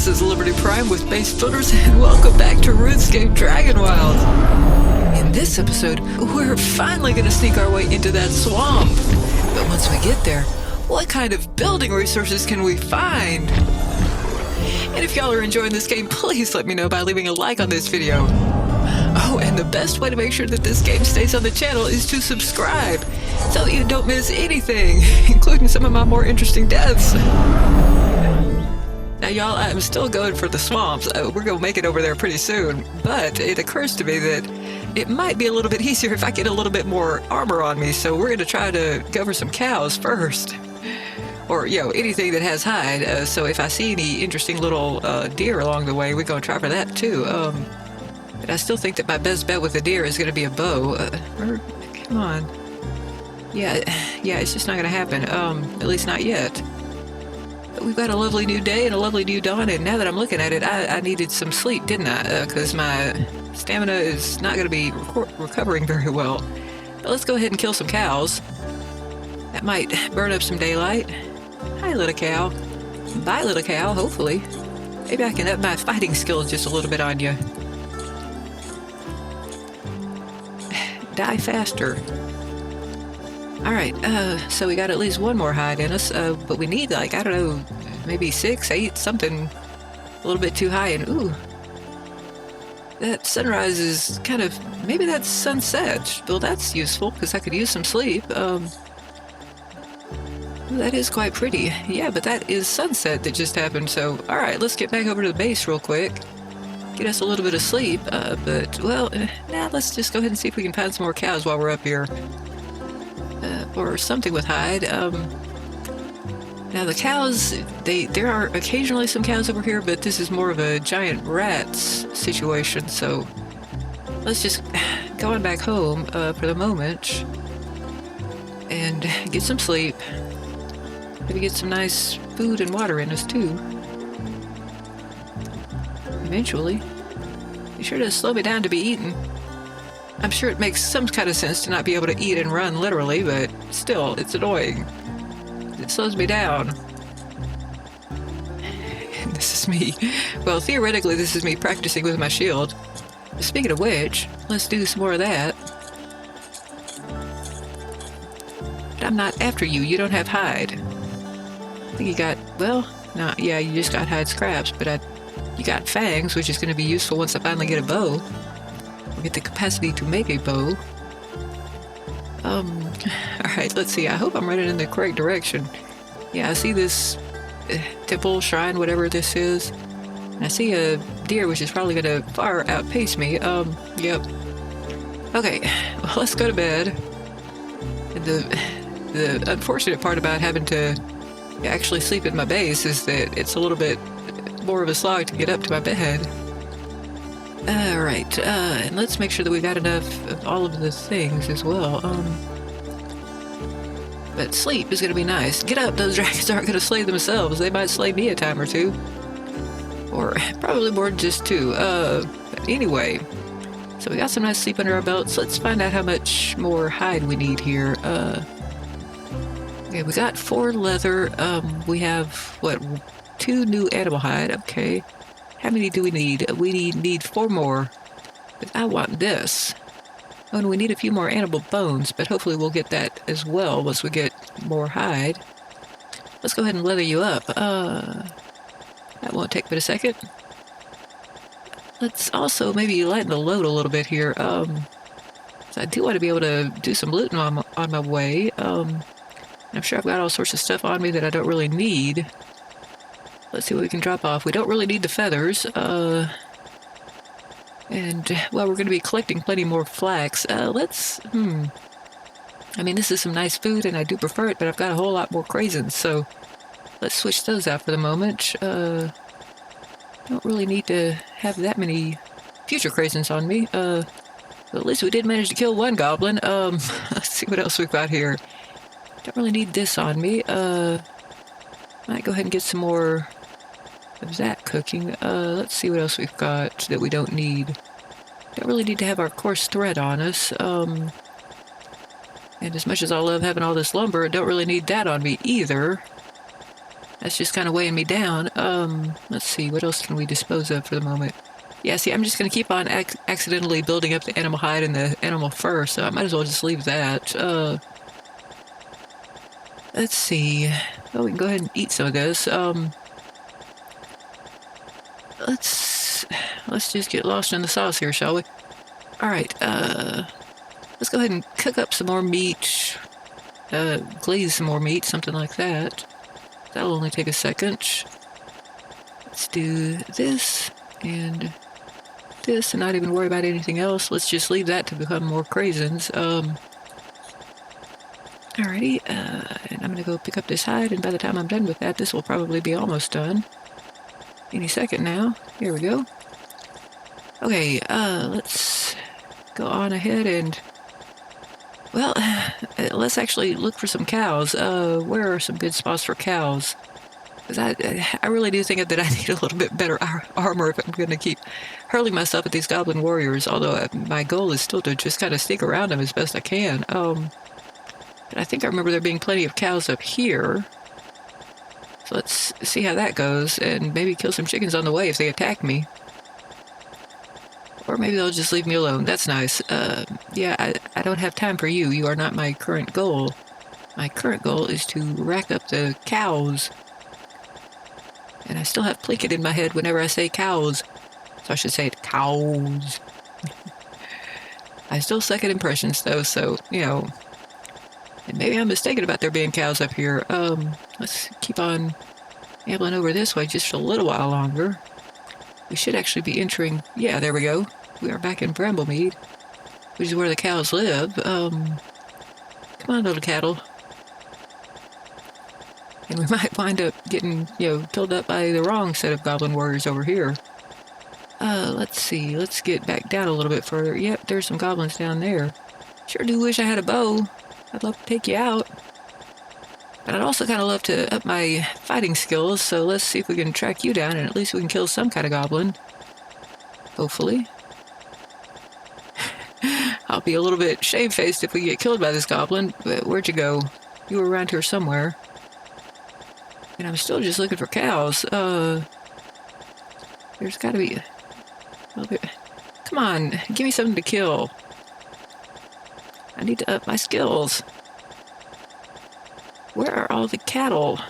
this is Liberty Prime with Base Builders, and welcome back to RuneScape Dragonwilds. In this episode, we're finally going to sneak our way into that swamp. But once we get there, what kind of building resources can we find? And if y'all are enjoying this game, please let me know by leaving a like on this video. Oh, and the best way to make sure that this game stays on the channel is to subscribe, so you don't miss anything, including some of my more interesting deaths. Now y'all, I'm still going for the swamps. We're gonna make it over there pretty soon, but it occurs to me that it might be a little bit easier if I get a little bit more armor on me, so we're gonna try to go for some cows first. Or, anything that has hide, so if I see any interesting little deer along the way, we're gonna try for that too. But I still think that my best bet with a deer is gonna be a bow. Come on. Yeah, it's just not gonna happen, at least not yet. We've got a lovely new day and a lovely new dawn, and now that I'm looking at it, I needed some sleep, didn't I? Because my stamina is not going to be recovering very well. But let's go ahead and kill some cows. That might burn up some daylight. Hi, little cow. Bye, little cow, hopefully. Maybe I can up my fighting skills just a little bit on you. Die faster. Alright, so we got at least one more hide in us, but we need, like, I don't know, maybe 6, 8, something a little bit too high, and ooh, that sunrise is kind of, maybe that's sunset. Well, that's useful, because I could use some sleep. That is quite pretty. Yeah, but that is sunset that just happened, so, alright, let's get back over to the base real quick. Get us a little bit of sleep, but, well, now let's just go ahead and see if we can find some more cows while we're up here. Or something with hide. Now the cows, there are occasionally some cows over here, but this is more of a giant rats situation, so let's just go on back home for the moment and get some sleep. Maybe get some nice food and water in us too. Eventually. Be sure to slow me down to be eaten. I'm sure it makes some kind of sense to not be able to eat and run literally, but still, it's annoying. It slows me down. And this is me. Well, theoretically, this is me practicing with my shield. Speaking of which, let's do some more of that. But I'm not after you. You don't have hide. I think you got, well, no, yeah, you just got hide scraps, but you got fangs, which is going to be useful once I finally get a bow. Get the capacity to make a bow. Alright, let's see. I hope I'm running in the correct direction. Yeah, I see this temple, shrine, whatever this is. And I see a deer, which is probably going to far outpace me. Yep. Okay, well, let's go to bed. And the unfortunate part about having to actually sleep at my base is that it's a little bit more of a slog to get up to my bed. Alright, and let's make sure that we got enough of all of the things as well. But sleep is going to be nice. Get up, those dragons aren't going to slay themselves. They might slay me a time or two. Or probably more than just two. But anyway, so we got some nice sleep under our belts. Let's find out how much more hide we need here. Okay, we got 4 leather. We have, what, 2 new animal hide. Okay. How many do we need? We need 4 more. But I want this. Oh, and we need a few more animal bones, but hopefully we'll get that as well once we get more hide. Let's go ahead and leather you up. That won't take but a second. Let's also maybe lighten the load a little bit here. So I do want to be able to do some looting on my way. I'm sure I've got all sorts of stuff on me that I don't really need. Let's see what we can drop off. We don't really need the feathers. And, well, we're going to be collecting plenty more flax. I mean, this is some nice food, and I do prefer it, but I've got a whole lot more craisins, so let's switch those out for the moment. Don't really need to have that many future craisins on me. But at least we did manage to kill one goblin. Let's see what else we've got here. Don't really need this on me. Might go ahead and get some more of that cooking. Let's see what else we've got that we don't need. Don't really need to have our coarse thread on us. And as much as I love having all this lumber, I don't really need that on me either. That's just kind of weighing me down. Let's see, what else can we dispose of for the moment? Yeah, see, I'm just going to keep on accidentally building up the animal hide and the animal fur, so I might as well just leave that. Let's see. Oh, we can go ahead and eat some of this. Let's just get lost in the sauce here, shall we? All right. Let's go ahead and cook up some more meat. Glaze some more meat, something like that. That'll only take a second. Let's do this and this, and not even worry about anything else. Let's just leave that to become more craisins. Alrighty, and I'm gonna go pick up this hide, and by the time I'm done with that, this will probably be almost done. Any second now. Here we go. Okay, let's go on ahead and, well, let's actually look for some cows. Where are some good spots for cows? Because I really do think that I need a little bit better armor if I'm going to keep hurling myself at these goblin warriors, although my goal is still to just kind of sneak around them as best I can. But I think I remember there being plenty of cows up here. So let's see how that goes, and maybe kill some chickens on the way if they attack me. Or maybe they'll just leave me alone. That's nice. Yeah, I don't have time for you. You are not my current goal. My current goal is to rack up the cows. And I still have Plinkett in my head whenever I say cows. So I should say it, cows. I still suck at impressions, though, so, you know. And maybe I'm mistaken about there being cows up here. Let's keep on ambling over this way just for a little while longer. We should actually be entering... Yeah, there we go. We are back in Bramblemead, which is where the cows live. Come on, little cattle. And we might wind up getting, killed up by the wrong set of goblin warriors over here. Let's see. Let's get back down a little bit further. Yep, there's some goblins down there. Sure do wish I had a bow. I'd love to take you out. But I'd also kind of love to up my fighting skills, so let's see if we can track you down, and at least we can kill some kind of goblin. Hopefully. I'll be a little bit shamefaced if we get killed by this goblin, but where'd you go? You were around here somewhere. And I'm still just looking for cows. There's gotta be a little bit... Come on, give me something to kill. I need to up my skills. Where are all the cattle?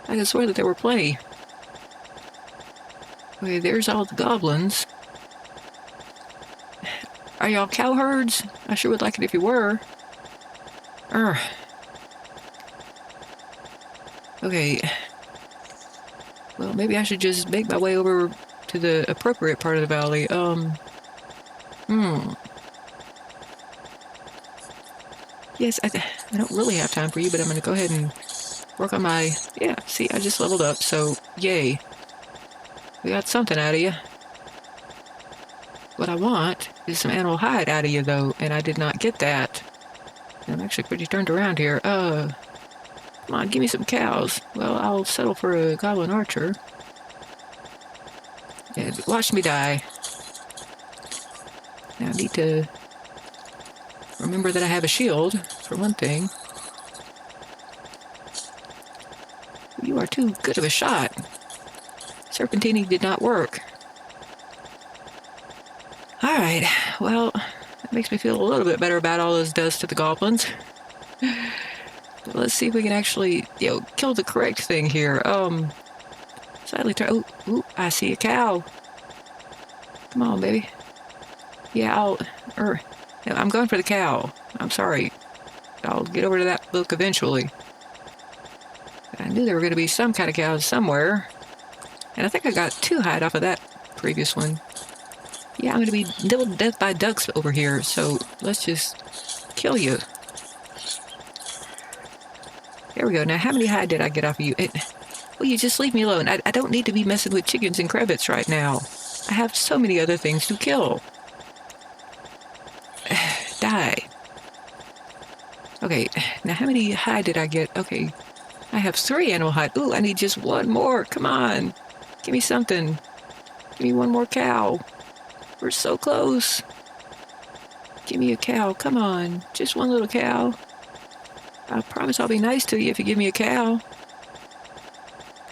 I can swear that there were plenty. Okay, there's all the goblins. Are y'all cow herds? I sure would like it if you were. Okay. Well, maybe I should just make my way over to the appropriate part of the valley. Yes, I don't really have time for you, but I'm going to go ahead and work on my... Yeah, see, I just leveled up, so yay. We got something out of you. What I want is some animal hide out of you, though, and I did not get that. I'm actually pretty turned around here. Come on, give me some cows. Well, I'll settle for a goblin archer. Yeah, watch me die. Now I need to remember that I have a shield, for one thing. You are too good of a shot. Serpentining did not work. Alright, well, that makes me feel a little bit better about all this does to the goblins. But let's see if we can actually, kill the correct thing here. Slightly try... Ooh, I see a cow. Come on, baby. Yeah, no, I'm going for the cow. I'm sorry. I'll get over to that book eventually. But I knew there were going to be some kind of cows somewhere. And I think I got 2 hide off of that previous one. Yeah, I'm going to be nibbled to death by ducks over here, so let's just kill you. There we go. Now, how many hide did I get off of you? Will you just leave me alone? I don't need to be messing with chickens and crabbits right now. I have so many other things to kill. Die. Okay, now how many hide did I get? Okay, I have 3 animal hide. Ooh, I need just 1 more. Come on. Give me something. Give me 1 more cow. We're so close. Give me a cow. Come on. Just 1 little cow. I promise I'll be nice to you if you give me a cow.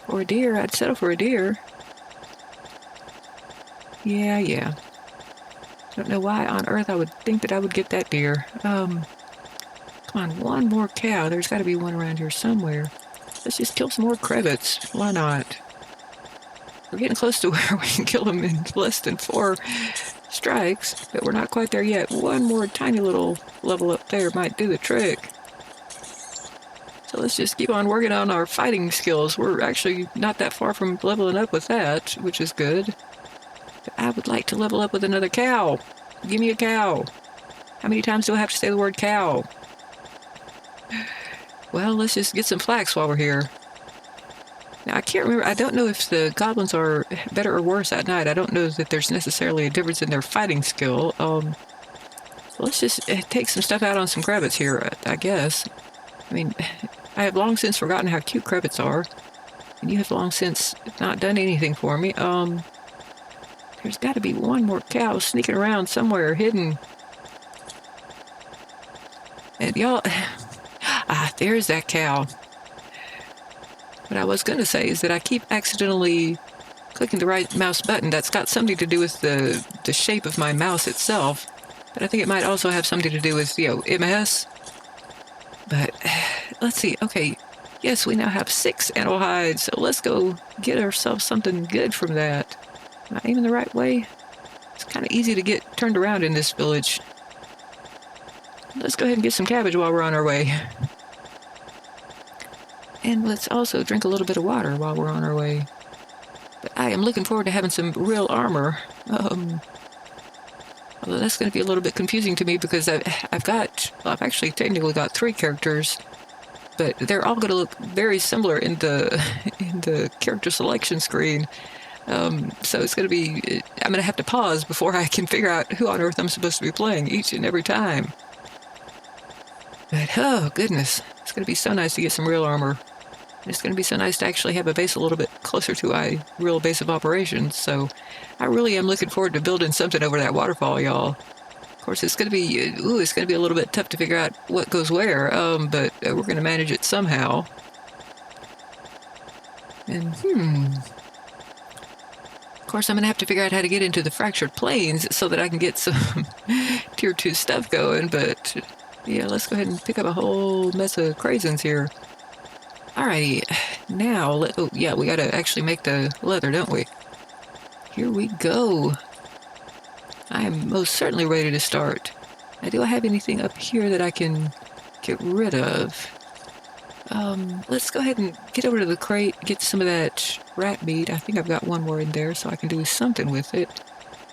Or a deer. I'd settle for a deer. Yeah. Don't know why on earth I would think that I would get that deer. Come on, one more cow. There's got to be one around here somewhere. Let's just kill some more cravats. Why not? We're getting close to where we can kill them in less than 4 strikes, but we're not quite there yet. One more tiny little level up there might do the trick. So let's just keep on working on our fighting skills. We're actually not that far from leveling up with that, which is good. But I would like to level up with another cow. Give me a cow. How many times do I have to say the word cow? Well, let's just get some flax while we're here. Now, I can't remember. I don't know if the goblins are better or worse at night. I don't know that there's necessarily a difference in their fighting skill. Let's just take some stuff out on some cravats here, I guess. I mean, I have long since forgotten how cute cravats are. And you have long since not done anything for me. There's got to be one more cow sneaking around somewhere, hidden. And y'all... there's that cow. What I was going to say is that I keep accidentally clicking the right mouse button. That's got something to do with the shape of my mouse itself. But I think it might also have something to do with, MS. But let's see. Okay. Yes, we now have 6 animal hides. So let's go get ourselves something good from that. Am I aiming the right way? It's kind of easy to get turned around in this village. Let's go ahead and get some cabbage while we're on our way. And let's also drink a little bit of water while we're on our way. But I am looking forward to having some real armor. Although that's going to be a little bit confusing to me because I've actually technically got 3 characters, but they're all going to look very similar in the character selection screen. So it's going to be, I'm going to have to pause before I can figure out who on earth I'm supposed to be playing each and every time. But oh goodness, it's going to be so nice to get some real armor. It's going to be so nice to actually have a base a little bit closer to my real base of operations. So I really am looking forward to building something over that waterfall, y'all. Of course, it's going to be a little bit tough to figure out what goes where, but we're going to manage it somehow. And of course, I'm going to have to figure out how to get into the fractured plains so that I can get some tier 2 stuff going. But yeah, let's go ahead and pick up a whole mess of craisins here. Alrighty, now, we gotta actually make the leather, don't we? Here we go. I am most certainly ready to start. Now, do I have anything up here that I can get rid of? Let's go ahead and get over to the crate, get some of that rat meat. I think I've got one more in there, so I can do something with it.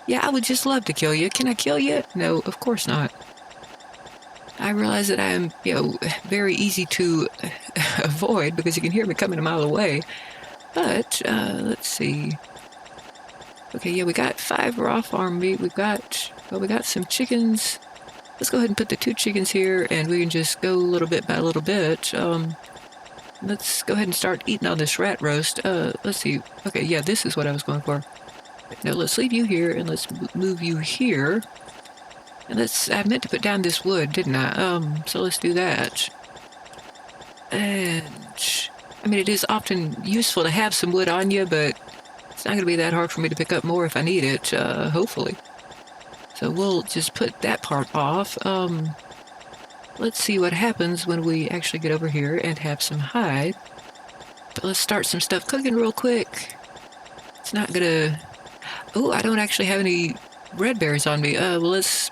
Yeah, I would just love to kill you. Can I kill you? No, of course not. I realize that I am, very easy to avoid because you can hear me coming a mile away. But, let's see. Okay, yeah, we got 5 raw farm meat. We got some chickens. Let's go ahead and put the 2 chickens here, and we can just go little bit by little bit. Let's go ahead and start eating on this rat roast. Let's see. Okay, yeah, this is what I was going for. Now, let's leave you here, and let's move you here. And I meant to put down this wood, didn't I? So let's do that. And, I mean, it is often useful to have some wood on you, but it's not going to be that hard for me to pick up more if I need it, hopefully. So we'll just put that part off. Let's see what happens when we actually get over here and have some hide. But let's start some stuff cooking real quick. It's not going to... Oh, I don't actually have any red berries on me. Well, let's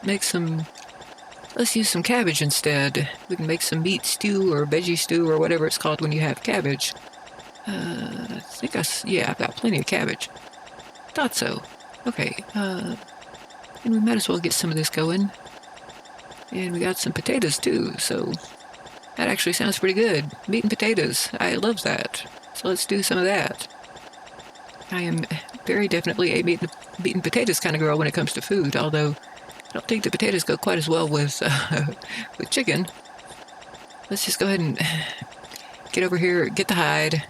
use some cabbage instead. We can make some meat stew or veggie stew or whatever it's called when you have cabbage. I've got plenty of cabbage. Thought so. Okay, and we might as well get some of this going. And we got some potatoes too, so that actually sounds pretty good. Meat and potatoes. I love that. So let's do some of that. I am very definitely a meat and potatoes kind of girl when it comes to food, although I don't think the potatoes go quite as well with chicken. Let's just go ahead and get over here, get the hide,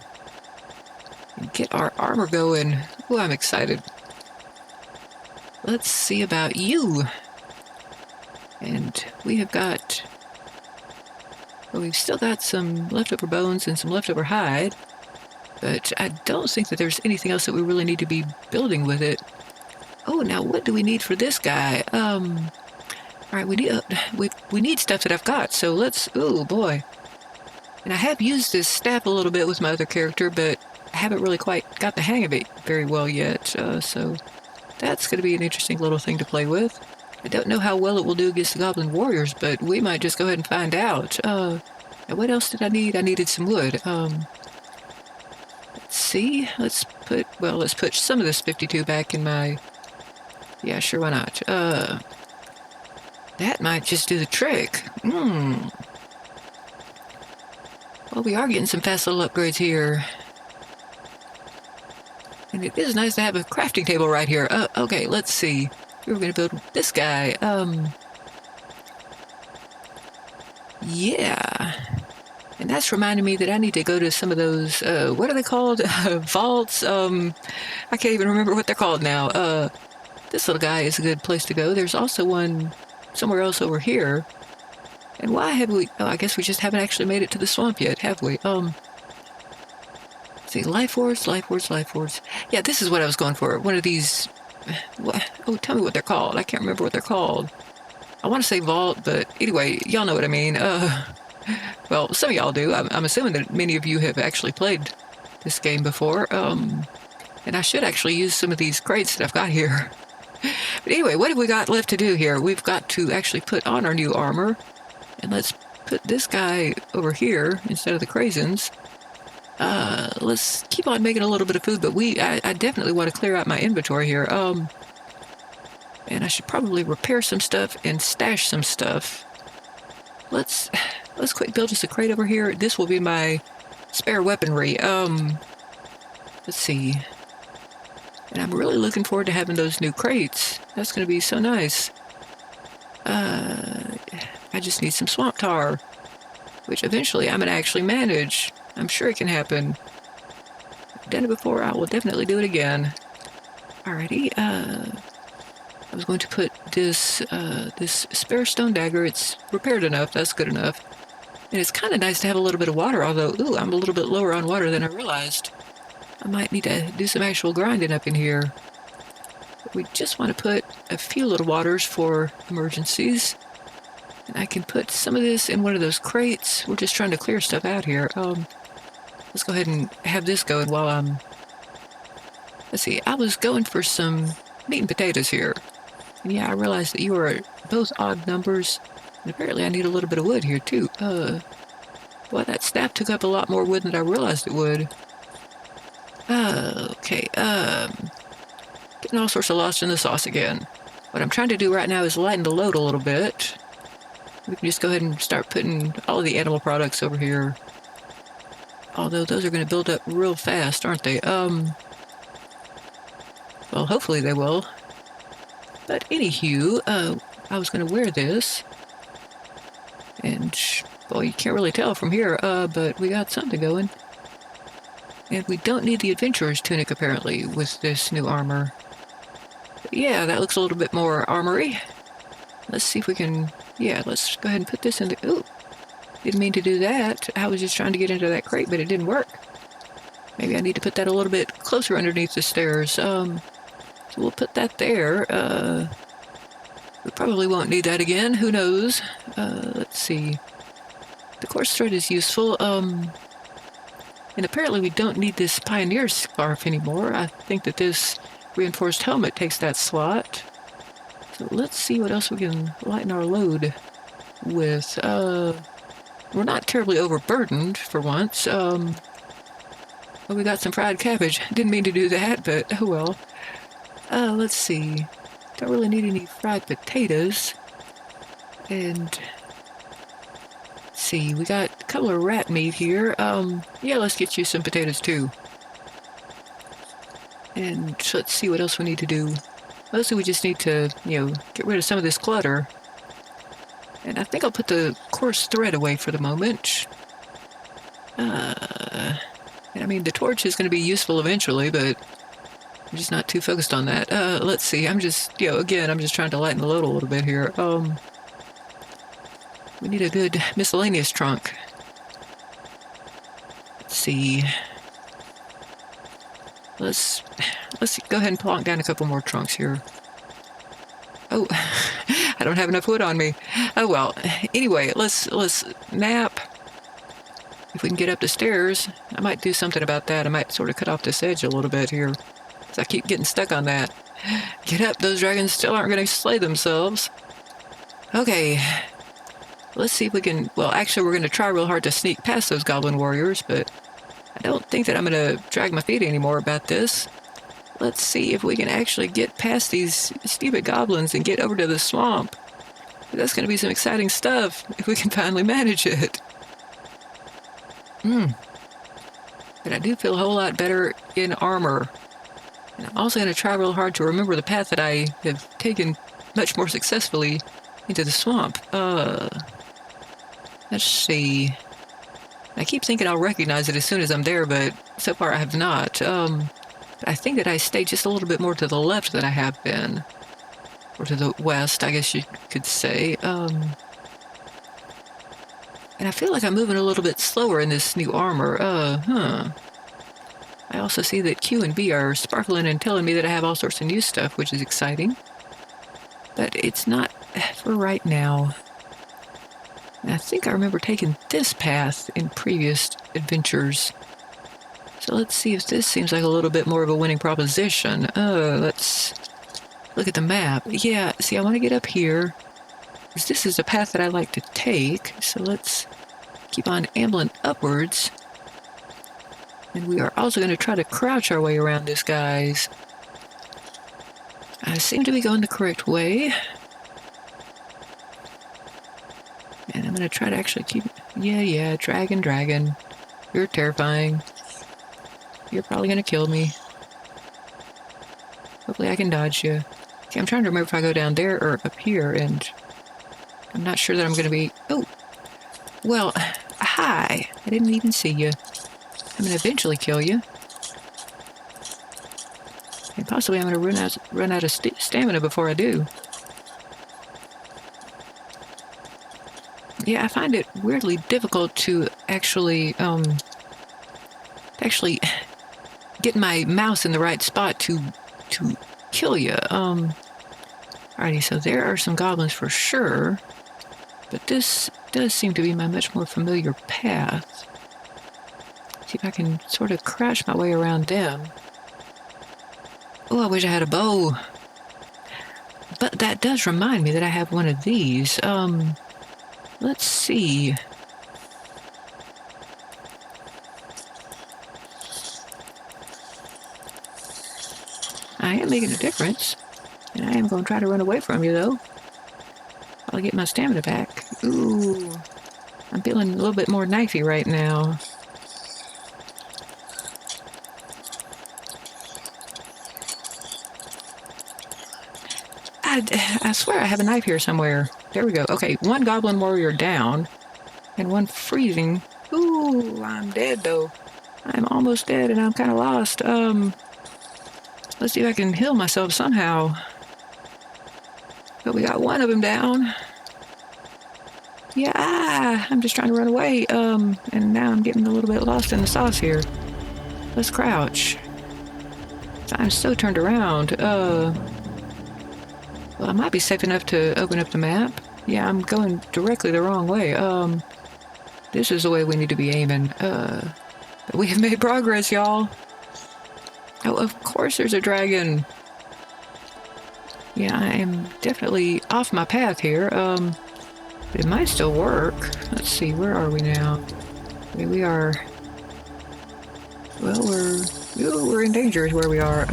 and get our armor going. Oh, I'm excited. Let's see about you. And we've still got some leftover bones and some leftover hide. But I don't think that there's anything else that we really need to be building with it. Oh, now what do we need for this guy? All right, we need stuff that I've got. So let's. Oh boy. And I have used this staff a little bit with my other character, but I haven't really quite got the hang of it very well yet. So that's going to be an interesting little thing to play with. I don't know how well it will do against the Goblin Warriors, but we might just go ahead and find out. Now what else did I need? I needed some wood. Let's see. Let's put some of this 52 back in my... Yeah, sure, why not? That might just do the trick. Well, we are getting some fast little upgrades here. And it is nice to have a crafting table right here. Okay, let's see. We're going to build this guy. Yeah. And that's reminding me that I need to go to some of those, what are they called? Vaults? I can't even remember what they're called now. This little guy is a good place to go. There's also one somewhere else over here. And why have we... Oh, I guess we just haven't actually made it to the swamp yet, have we? Let's see, life wards. Yeah, this is what I was going for. One of these... Oh, tell me what they're called. I can't remember what they're called. I want to say vault, but anyway, y'all know what I mean. Well, some of y'all do. I'm assuming that many of you have actually played this game before. And I should actually use some of these crates that I've got here. But anyway, what have we got left to do here? We've got to actually put on our new armor. And let's put this guy over here instead of the craisins. Let's keep on making a little bit of food, but I definitely want to clear out my inventory here. And I should probably repair some stuff and stash some stuff. Let's quick build us a crate over here. This will be my spare weaponry. Let's see. And I'm really looking forward to having those new crates. That's going to be so nice. I just need some swamp tar, which eventually I'm going to actually manage. I'm sure it can happen. I've done it before. I will definitely do it again. Alrighty. I was going to put this spare stone dagger. It's repaired enough. That's good enough. And it's kind of nice to have a little bit of water, although, ooh, I'm a little bit lower on water than I realized. I might need to do some actual grinding up in here. But we just want to put a few little waters for emergencies. And I can put some of this in one of those crates. We're just trying to clear stuff out here. Let's go ahead and have this going while I'm... Let's see, I was going for some meat and potatoes here. And yeah, I realized that you are both odd numbers. And apparently I need a little bit of wood here too. Well, that staff took up a lot more wood than I realized it would. Okay, getting all sorts of lost in the sauce again. What I'm trying to do right now is lighten the load a little bit. We can just go ahead and start putting all of the animal products over here. Although those are going to build up real fast, aren't they? Well, hopefully they will. But anywho, I was going to wear this. And, well, you can't really tell from here, but we got something going. And we don't need the adventurer's tunic, apparently, with this new armor. But yeah, that looks a little bit more armory. Let's see if we can... Yeah, let's go ahead and put this in the... Ooh, didn't mean to do that. I was just trying to get into that crate, but it didn't work. Maybe I need to put that a little bit closer underneath the stairs. So we'll put that there. We probably won't need that again. Who knows? Let's see. The coarse thread is useful. And apparently we don't need this pioneer scarf anymore. I think that this reinforced helmet takes that slot. So let's see what else we can lighten our load with. We're not terribly overburdened for once. Oh, we got some fried cabbage. Didn't mean to do that, but oh well. Let's see. Don't really need any fried potatoes. And let's see, we got a couple of rat meat here. Yeah, let's get you some potatoes too. And let's see what else we need to do. Mostly we just need to, get rid of some of this clutter. And I think I'll put the coarse thread away for the moment. And I mean, the torch is going to be useful eventually, but I'm just not too focused on that. Let's see, I'm just, again, I'm just trying to lighten the load a little bit here. We need a good miscellaneous trunk. Let's see. let's go ahead and plonk down a couple more trunks here. Oh, I don't have enough wood on me. Oh well. Anyway, let's nap. If we can get up the stairs, I might do something about that. I might sort of cut off this edge a little bit here, because I keep getting stuck on that. Get up, those dragons still aren't going to slay themselves. Okay, let's see if we can... Well, actually, we're going to try real hard to sneak past those goblin warriors, but I don't think that I'm going to drag my feet anymore about this. Let's see if we can actually get past these stupid goblins and get over to the swamp. That's going to be some exciting stuff, if we can finally manage it. But I do feel a whole lot better in armor. And I'm also going to try real hard to remember the path that I have taken much more successfully into the swamp. Let's see. I keep thinking I'll recognize it as soon as I'm there, but so far I have not. I think that I stayed just a little bit more to the left than I have been. Or to the west, I guess you could say. And I feel like I'm moving a little bit slower in this new armor. I also see that Q and B are sparkling and telling me that I have all sorts of new stuff, which is exciting. But it's not for right now. And I think I remember taking this path in previous adventures. So let's see if this seems like a little bit more of a winning proposition. Let's look at the map. Yeah, see, I want to get up here, because this is a path that I like to take. So let's keep on ambling upwards. And we are also going to try to crouch our way around this, guys. I seem to be going the correct way. And I'm going to try to actually keep... Yeah, dragon. You're terrifying. You're probably going to kill me. Hopefully I can dodge you. See, I'm trying to remember if I go down there or up here, and I'm not sure that I'm going to be... Oh! Well, hi! I didn't even see you. I'm going to eventually kill you. And possibly I'm going to run out of stamina before I do. Yeah, I find it weirdly difficult to actually get my mouse in the right spot to kill you. Alrighty, so there are some goblins for sure, but this does seem to be my much more familiar path. See if I can sort of crash my way around them. Oh, I wish I had a bow. But that does remind me that I have one of these. Let's see. I am making a difference. And I am going to try to run away from you, though. I'll get my stamina back. Ooh. I'm feeling a little bit more knifey right now. I swear I have a knife here somewhere. There we go. Okay, one goblin warrior down. And one freezing. Ooh, I'm dead, though. I'm almost dead, and I'm kind of lost. Let's see if I can heal myself somehow. But we got one of them down. Yeah, I'm just trying to run away. And now I'm getting a little bit lost in the sauce here. Let's crouch. I'm so turned around. Well, I might be safe enough to open up the map. Yeah, I'm going directly the wrong way. This is the way we need to be aiming. But we have made progress, y'all. Oh, of course there's a dragon. Yeah, I am definitely off my path here. But it might still work. Let's see, where are we now? Okay, we are... Well, we're in danger is where we are.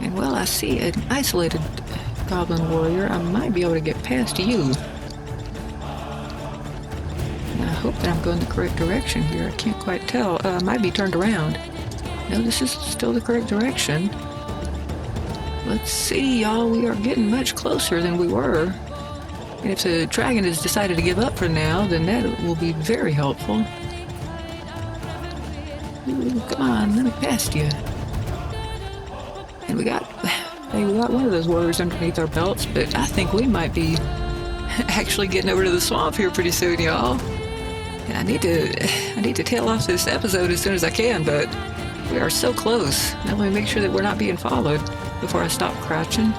And well, I see an isolated goblin warrior. I might be able to get past you. And I hope that I'm going the correct direction here. I can't quite tell. I might be turned around. No, this is still the correct direction. Let's see, y'all. We are getting much closer than we were. And if the dragon has decided to give up for now, then that will be very helpful. Ooh, come on, let me past you. And we got Hey, we got one of those warriors underneath our belts, but I think we might be actually getting over to the swamp here pretty soon, y'all. And I need to tail off this episode as soon as I can, but we are so close. Now let me make sure that we're not being followed before I stop crouching.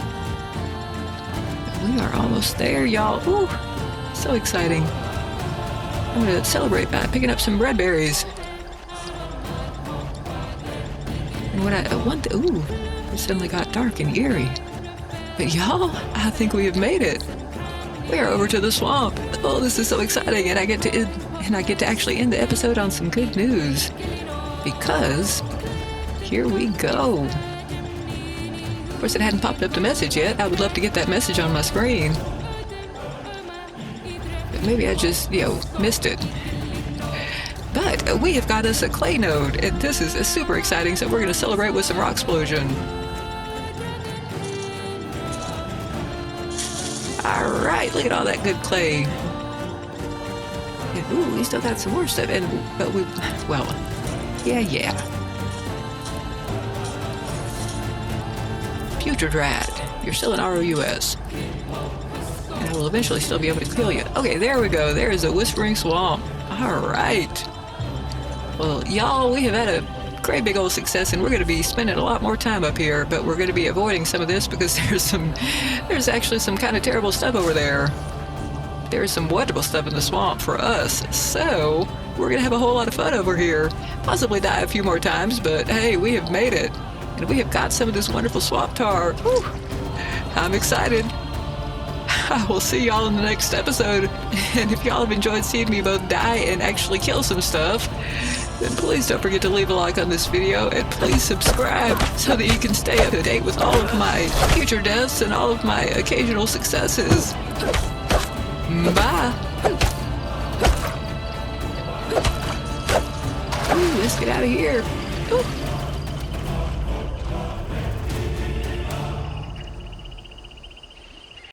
We are almost there, y'all. Ooh, so exciting. I'm gonna celebrate by picking up some red berries. And what I want, ooh, it suddenly got dark and eerie. But y'all, I think we have made it. We are over to the swamp. Oh, this is so exciting, and I get to actually end the episode on some good news. Because here we go. Of course, it hadn't popped up the message yet. I would love to get that message on my screen. But maybe I just, missed it. But we have got us a clay node, and this is super exciting, so we're going to celebrate with some rock explosion. Alright, look at all that good clay. And, ooh, we still got some more stuff, but yeah. Future Drat, you're still an ROUS. And I will eventually still be able to kill you. Okay, there we go. There is a Whispering Swamp. Alright. Well, y'all, we have had a great big old success, and we're going to be spending a lot more time up here, but we're going to be avoiding some of this because there's actually some kind of terrible stuff over there. There's some wonderful stuff in the swamp for us, so we're going to have a whole lot of fun over here. Possibly die a few more times, but hey, we have made it. And we have got some of this wonderful swamp tar. Whew. I'm excited. I will see y'all in the next episode. And if y'all have enjoyed seeing me both die and actually kill some stuff, then please don't forget to leave a like on this video, and please subscribe so that you can stay up to date with all of my future deaths and all of my occasional successes. Bye! Ooh, let's get out of here. Ooh.